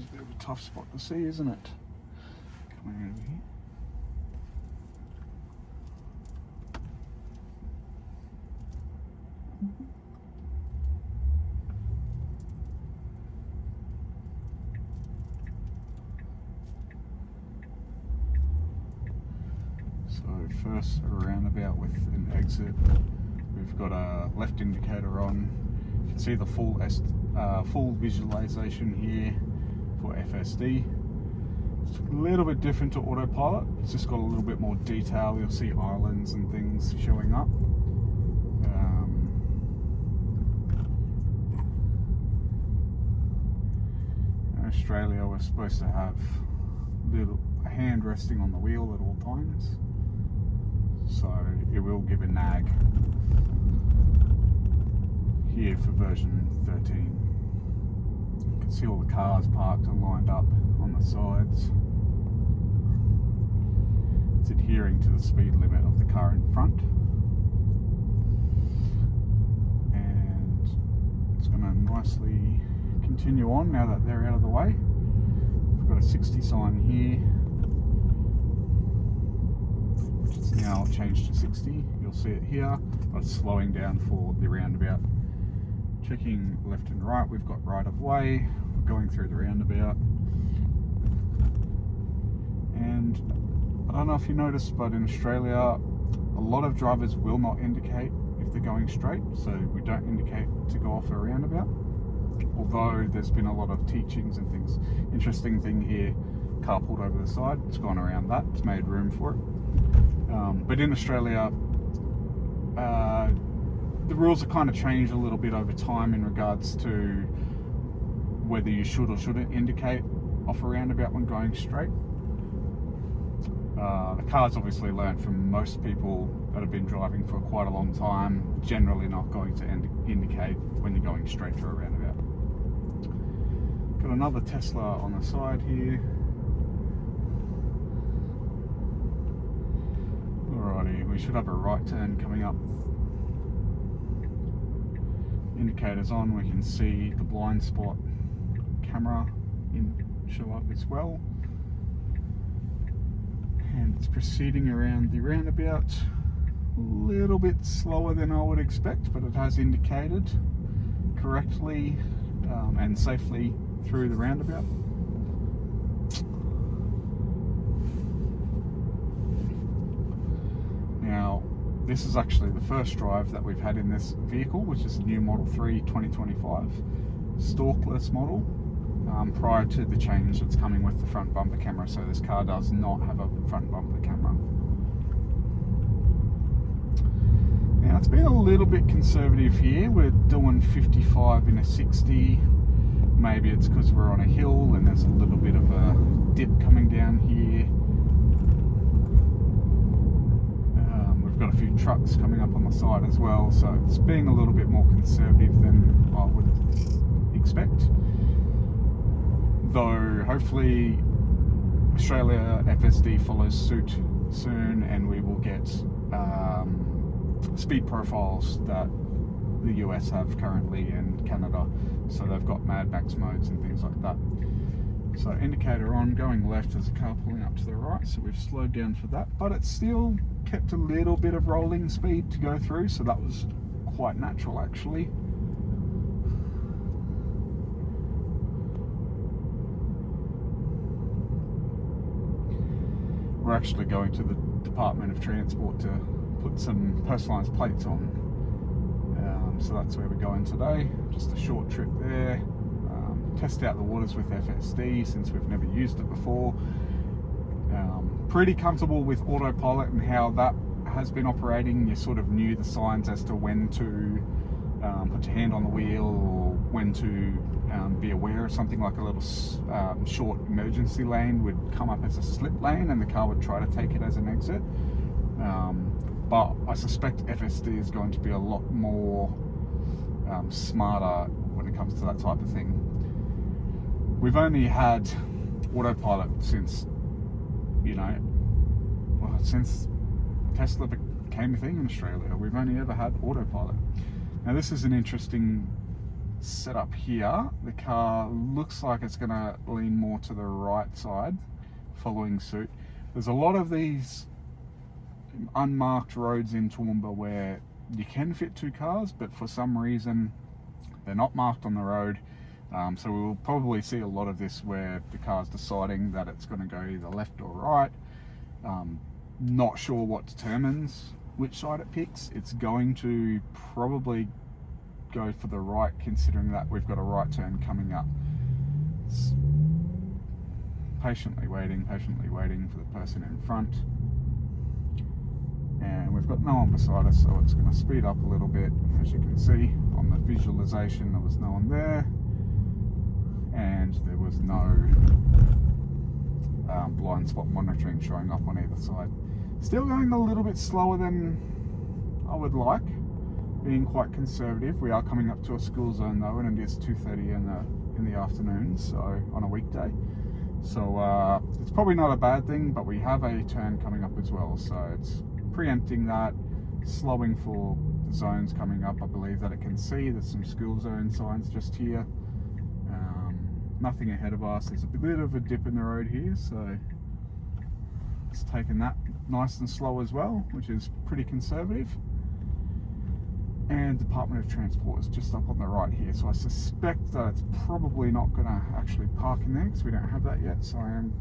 a bit of a tough spot to see, isn't it? Coming over here. So first a roundabout with an exit. We've got a left indicator on. You can see the full visualization here for FSD. It's a little bit different to autopilot. It's just got a little bit more detail. You'll see islands and things showing up. In Australia, we're supposed to have a hand resting on the wheel at all times, so it will give a nag here for version 13. You can see all the cars parked and lined up on the sides. It's adhering to the speed limit of the car in front, and it's going to nicely continue on now that they're out of the way. We've got a 60 sign here, which is now changed to 60. You'll see it here, but it's slowing down for the roundabout. Checking left and right, we've got right of way. We're going through the roundabout, and I don't know if you noticed, but in Australia, a lot of drivers will not indicate if they're going straight, so we don't indicate to go off a roundabout. Although there's been a lot of teachings and things. Interesting thing here, car pulled over the side, it's gone around that, it's made room for it. But in Australia, the rules have kind of changed a little bit over time in regards to whether you should or shouldn't indicate off a roundabout when going straight. The car's obviously learnt from most people that have been driving for quite a long time, generally not going to indicate when you're going straight through a roundabout. Got another Tesla on the side here. Alrighty, we should have a right turn coming up. Indicators on, we can see the blind spot camera show up as well. And it's proceeding around the roundabout a little bit slower than I would expect, but it has indicated correctly and safely through the roundabout. Now, this is actually the first drive that we've had in this vehicle, which is the new Model 3 2025 stalkless model. Prior to the change that's coming with the front bumper camera, so this car does not have a front bumper camera. Now it's been a little bit conservative here. We're doing 55 in a 60. Maybe it's because we're on a hill and there's a little bit of a dip coming down here. We've got a few trucks coming up on the side as well, so it's being a little bit more conservative than I would expect. Though hopefully Australia FSD follows suit soon, and we will get speed profiles that the US have currently and Canada, so they've got Mad Max modes and things like that. So indicator on, going left, there's a car pulling up to the right, so we've slowed down for that, but it's still kept a little bit of rolling speed to go through, so that was quite natural actually. We're actually going to the Department of Transport to put some personalised plates on. So that's where we're going today. Just a short trip there. Test out the waters with FSD since we've never used it before. Pretty comfortable with autopilot and how that has been operating. You sort of knew the signs as to when to put your hand on the wheel, or when to be aware of something like a little short emergency lane would come up as a slip lane and the car would try to take it as an exit. But I suspect FSD is going to be a lot more smarter when it comes to that type of thing. We've only had autopilot since, since Tesla became a thing in Australia. We've only ever had autopilot. Now this is an interesting set up here, the car looks like it's going to lean more to the right side, following suit. There's a lot of these unmarked roads in Toowoomba where you can fit 2 cars, but for some reason they're not marked on the road. So we will probably see a lot of this where the car's deciding that it's going to go either left or right. Not sure what determines which side it picks. It's going to probably go for the right, considering that we've got a right turn coming up. It's patiently waiting for the person in front. And we've got no one beside us, so it's going to speed up a little bit. As you can see on the visualization, there was no one there, and there was no blind spot monitoring showing up on either side. Still going a little bit slower than I would like, being quite conservative. We are coming up to a school zone though, and it is 2:30 in the afternoon, so on a weekday. So it's probably not a bad thing, but we have a turn coming up as well, so it's preempting that, slowing for the zones coming up. I believe that it can see there's some school zone signs just here. Nothing ahead of us. There's a bit of a dip in the road here, so it's taken that nice and slow as well, which is pretty conservative. And Department of Transport is just up on the right here, so I suspect that it's probably not going to actually park in there because we don't have that yet. So I am,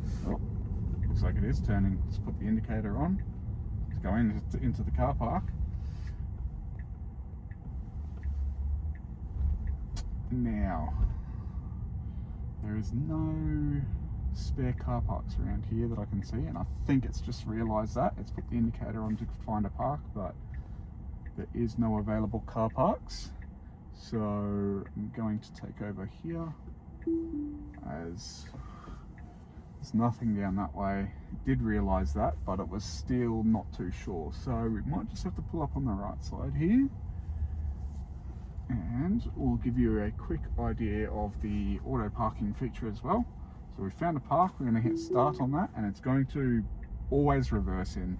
looks like it is turning. Let's put the indicator on. Let's go into the car park. Now, there is no spare car parks around here that I can see, and I think it's just realised that. It's put the indicator on to find a park, but there is no available car parks. So I'm going to take over here, as there's nothing down that way. It did realise that, but it was still not too sure. So we might just have to pull up on the right side here, and we'll give you a quick idea of the auto parking feature as well. So we found a park, we're going to hit start on that, and it's going to always reverse in,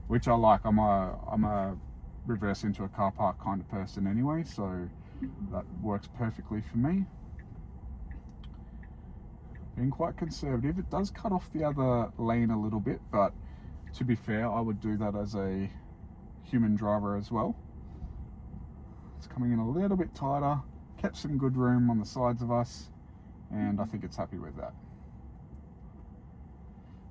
which I like. I'm a reverse into a car park kind of person anyway, so that works perfectly for me. Being quite conservative, it does cut off the other lane a little bit, but to be fair, I would do that as a human driver as well. It's coming in a little bit tighter, kept some good room on the sides of us, and I think it's happy with that.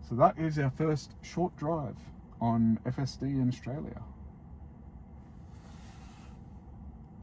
So that is our first short drive on FSD in Australia.